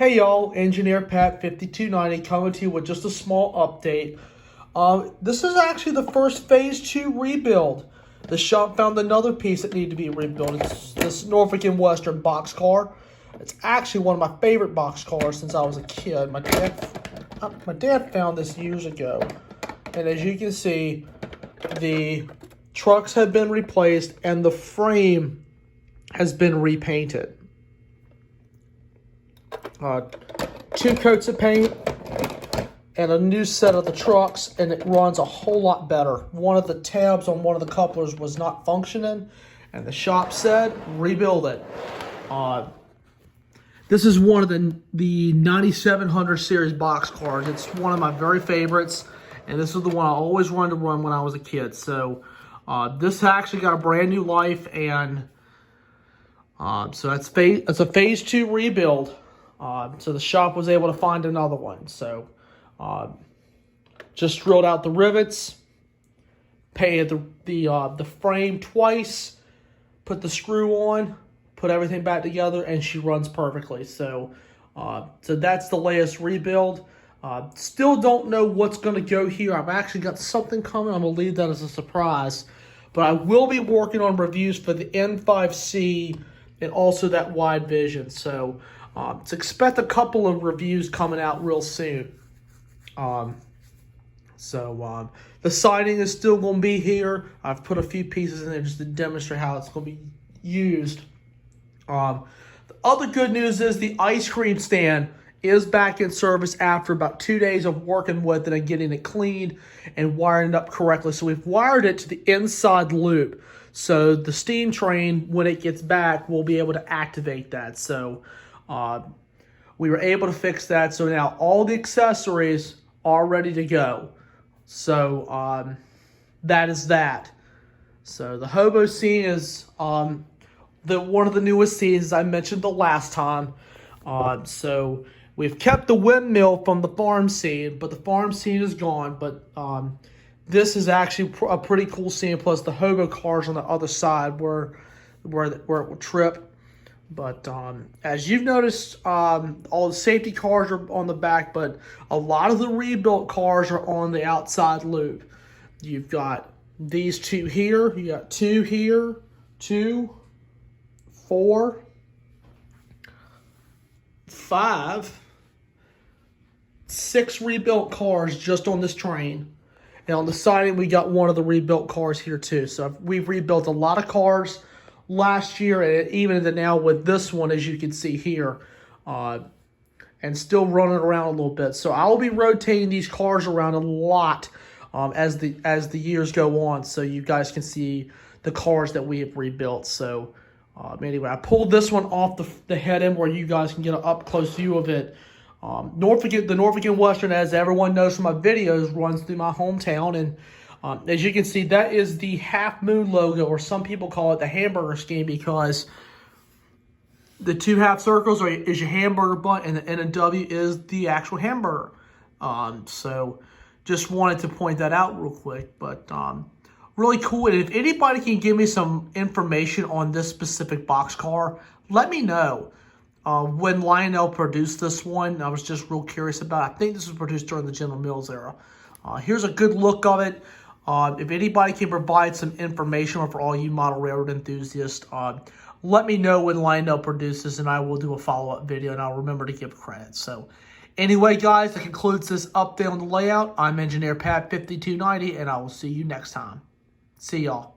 Hey y'all, Engineer Pat 5290 coming to you with just a small update. This is actually the first Phase 2 rebuild. The shop found another piece that needed to be rebuilt. It's this Norfolk and Western boxcar. It's actually one of my favorite boxcars since I was a kid. My dad found this years ago. And as you can see, the trucks have been replaced and the frame has been repainted. 2 coats of paint and a new set of the trucks, and it runs a whole lot better. One of the tabs on one of the couplers was not functioning, and the shop said rebuild it. This is one of the 9700 series box cars. It's one of my very favorites, and this is the one I always wanted to run when I was a kid. So this actually got a brand new life, and so it's a phase 2 rebuild. So the shop was able to find another one. So just drilled out the rivets, painted the frame twice, put the screw on, put everything back together, and she runs perfectly. So so that's the latest rebuild. Still don't know what's going to go here. I've actually got something coming. I'm going to leave that as a surprise. But I will be working on reviews for the N5C and also that wide vision. So expect a couple of reviews coming out real soon. The siding is still going to be here. I've put a few pieces in there just to demonstrate how it's going to be used. The other good news is the ice cream stand is back in service after about 2 days of working with it and getting it cleaned and wiring it up correctly. So we've wired it to the inside loop. So the steam train, when it gets back, will be able to activate that. So we were able to fix that. So now all the accessories are ready to go. So that is that. So the hobo scene is one of the newest scenes I mentioned the last time. So we've kept the windmill from the farm scene, but the farm scene is gone. But this is actually a pretty cool scene. Plus the hobo cars on the other side where it will trip. But as you've noticed, all the safety cars are on the back, but a lot of the rebuilt cars are on the outside loop. You've got these 2 here. You got 2 here, 2, 4, 5, 6 rebuilt cars just on this train. And on the siding, we got one of the rebuilt cars here too. So we've rebuilt a lot of cars last year, and even now with this one, as you can see here, and still running around a little bit. So I'll be rotating these cars around a lot as the years go on, so you guys can see the cars that we have rebuilt. So anyway, I pulled this one off the head end where you guys can get an up close view of it. The Norfolk and Western, as everyone knows from my videos, runs through my hometown, and as you can see, that is the Half Moon logo, or some people call it the hamburger scheme, because the 2 half circles is your hamburger bun, and the N and W is the actual hamburger. So just wanted to point that out real quick. But really cool. And if anybody can give me some information on this specific boxcar, let me know. When Lionel produced this one, I was just real curious about it. I think this was produced during the General Mills era. Here's a good look of it. If anybody can provide some information for all you model railroad enthusiasts, let me know when Lionel produces, and I will do a follow-up video, and I'll remember to give credit. So anyway, guys, that concludes this update on the layout. I'm Engineer Pat 5290, and I will see you next time. See y'all.